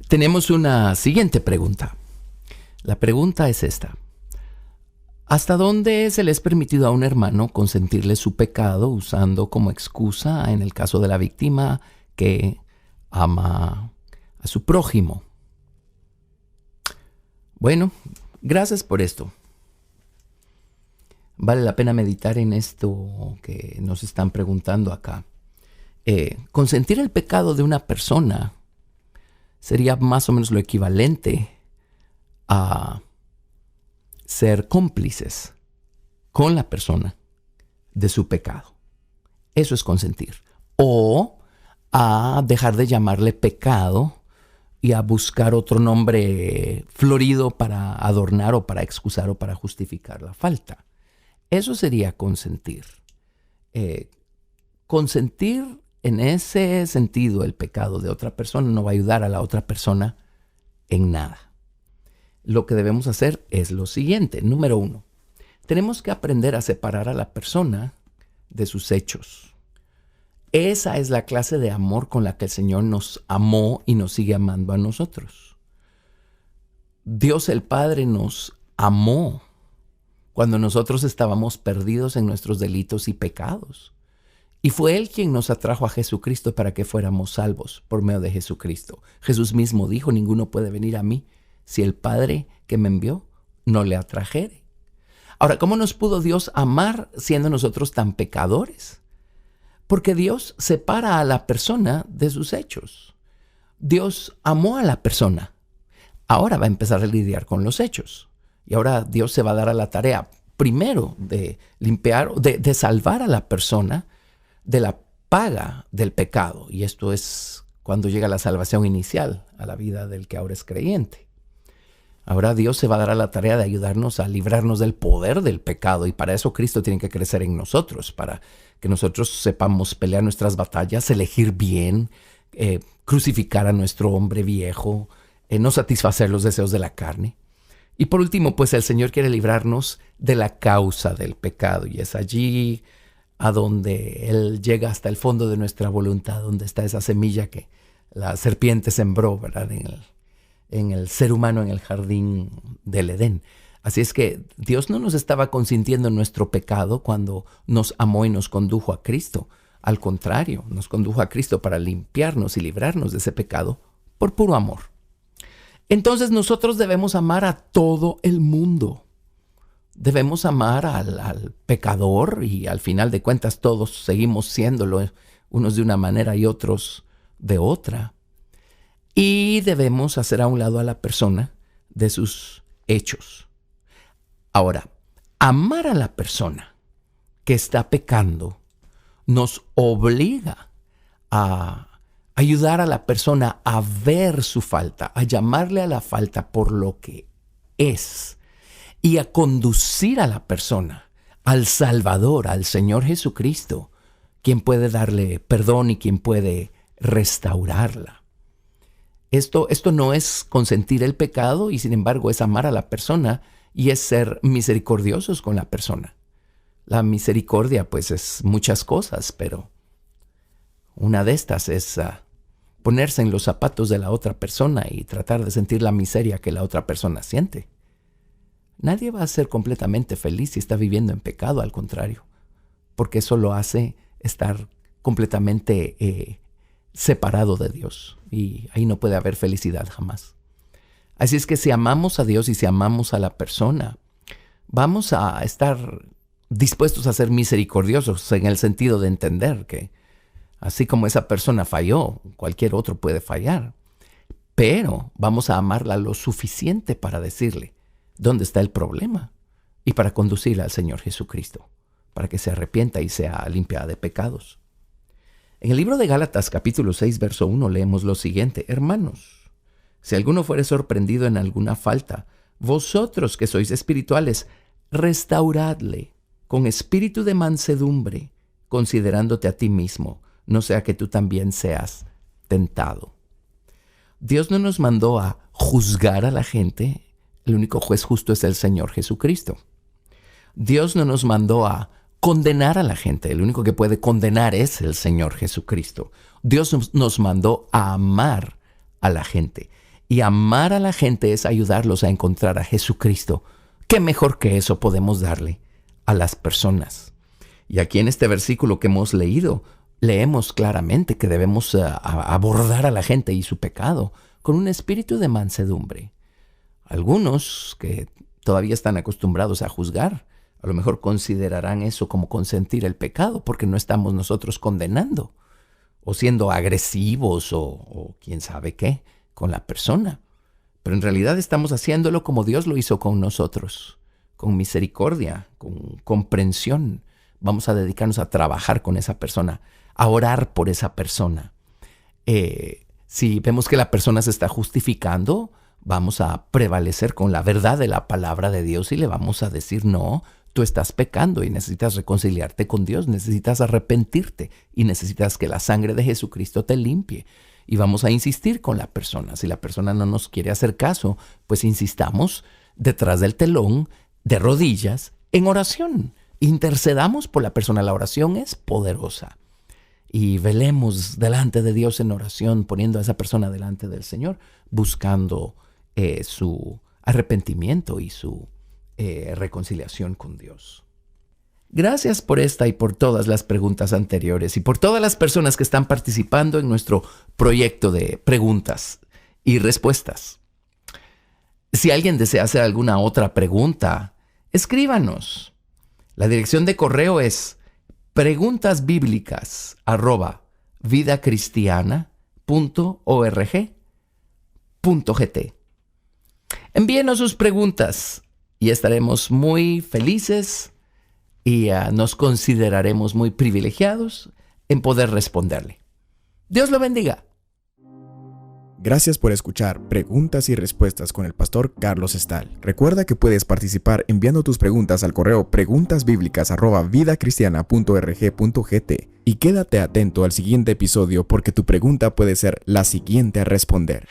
Tenemos una siguiente pregunta. La pregunta es esta. ¿Hasta dónde se le es permitido a un hermano consentirle su pecado usando como excusa, en el caso de la víctima, que ama a su prójimo? Bueno, gracias por esto. Vale la pena meditar en esto que nos están preguntando acá. Consentir el pecado de una persona sería más o menos lo equivalente a ser cómplices con la persona de su pecado. Eso es consentir. O a dejar de llamarle pecado y a buscar otro nombre florido para adornar o para excusar o para justificar la falta. Eso sería consentir. Consentir en ese sentido el pecado de otra persona no va a ayudar a la otra persona en nada. Lo que debemos hacer es lo siguiente. Número 1, tenemos que aprender a separar a la persona de sus hechos. Esa es la clase de amor con la que el Señor nos amó y nos sigue amando a nosotros. Dios el Padre nos amó cuando nosotros estábamos perdidos en nuestros delitos y pecados. Y fue Él quien nos atrajo a Jesucristo para que fuéramos salvos por medio de Jesucristo. Jesús mismo dijo, ninguno puede venir a mí si el Padre que me envió no le atrajere. Ahora, ¿cómo nos pudo Dios amar siendo nosotros tan pecadores? Porque Dios separa a la persona de sus hechos. Dios amó a la persona. Ahora va a empezar a lidiar con los hechos. Y ahora Dios se va a dar a la tarea, primero, de limpiar, de salvar a la persona de la paga del pecado. Y esto es cuando llega la salvación inicial a la vida del que ahora es creyente. Ahora Dios se va a dar a la tarea de ayudarnos a librarnos del poder del pecado, y para eso Cristo tiene que crecer en nosotros, para que nosotros sepamos pelear nuestras batallas, elegir bien, crucificar a nuestro hombre viejo, no satisfacer los deseos de la carne. Y por último, pues el Señor quiere librarnos de la causa del pecado, y es allí a donde Él llega hasta el fondo de nuestra voluntad, donde está esa semilla que la serpiente sembró, ¿verdad?, en el ser humano en el jardín del Edén. Así es que Dios no nos estaba consintiendo nuestro pecado cuando nos amó y nos condujo a Cristo. Al contrario, nos condujo a Cristo para limpiarnos y librarnos de ese pecado por puro amor. Entonces nosotros debemos amar a todo el mundo. Debemos amar al pecador, y al final de cuentas todos seguimos siéndolo, unos de una manera y otros de otra. Y debemos hacer a un lado a la persona de sus hechos. Ahora, amar a la persona que está pecando nos obliga a ayudar a la persona a ver su falta, a llamarle a la falta por lo que es, y a conducir a la persona al Salvador, al Señor Jesucristo, quien puede darle perdón y quien puede restaurarla. Esto no es consentir el pecado, y sin embargo es amar a la persona y es ser misericordiosos con la persona. La misericordia pues es muchas cosas, pero una de estas es ponerse en los zapatos de la otra persona y tratar de sentir la miseria que la otra persona siente. Nadie va a ser completamente feliz si está viviendo en pecado, al contrario, porque eso lo hace estar completamente separado de Dios, y ahí no puede haber felicidad jamás. Así es que si amamos a Dios y si amamos a la persona, vamos a estar dispuestos a ser misericordiosos, en el sentido de entender que así como esa persona falló, cualquier otro puede fallar, pero vamos a amarla lo suficiente para decirle dónde está el problema y para conducirla al Señor Jesucristo, para que se arrepienta y sea limpiada de pecados. En el libro de Gálatas capítulo 6, verso 1 leemos lo siguiente: Hermanos, si alguno fuere sorprendido en alguna falta, vosotros que sois espirituales, restauradle con espíritu de mansedumbre, considerándote a ti mismo, no sea que tú también seas tentado. Dios no nos mandó a juzgar a la gente. El único juez justo es el Señor Jesucristo. Dios no nos mandó a condenar a la gente. El único que puede condenar es el Señor Jesucristo. Dios nos mandó a amar a la gente. Y amar a la gente es ayudarlos a encontrar a Jesucristo. ¿Qué mejor que eso podemos darle a las personas? Y aquí en este versículo que hemos leído, leemos claramente que debemos abordar a la gente y su pecado con un espíritu de mansedumbre. Algunos que todavía están acostumbrados a juzgar, a lo mejor considerarán eso como consentir el pecado, porque no estamos nosotros condenando o siendo agresivos o quién sabe qué con la persona. Pero en realidad estamos haciéndolo como Dios lo hizo con nosotros, con misericordia, con comprensión. Vamos a dedicarnos a trabajar con esa persona, a orar por esa persona. Si vemos que la persona se está justificando, vamos a prevalecer con la verdad de la palabra de Dios y le vamos a decir, no, tú estás pecando y necesitas reconciliarte con Dios, necesitas arrepentirte y necesitas que la sangre de Jesucristo te limpie. Y vamos a insistir con la persona. Si la persona no nos quiere hacer caso, pues insistamos detrás del telón, de rodillas, en oración. Intercedamos por la persona. La oración es poderosa. Y velemos delante de Dios en oración, poniendo a esa persona delante del Señor, buscando su arrepentimiento y su reconciliación con Dios. Gracias por esta y por todas las preguntas anteriores y por todas las personas que están participando en nuestro proyecto de preguntas y respuestas. Si alguien desea hacer alguna otra pregunta, escríbanos. La dirección de correo es preguntasbiblicas@vidacristiana.org.gt. Envíenos sus preguntas y estaremos muy felices y nos consideraremos muy privilegiados en poder responderle. Dios lo bendiga. Gracias por escuchar Preguntas y Respuestas con el pastor Carlos Estal. Recuerda que puedes participar enviando tus preguntas al correo preguntasbiblicas@vidacristiana.org.gt y quédate atento al siguiente episodio porque tu pregunta puede ser la siguiente a responder.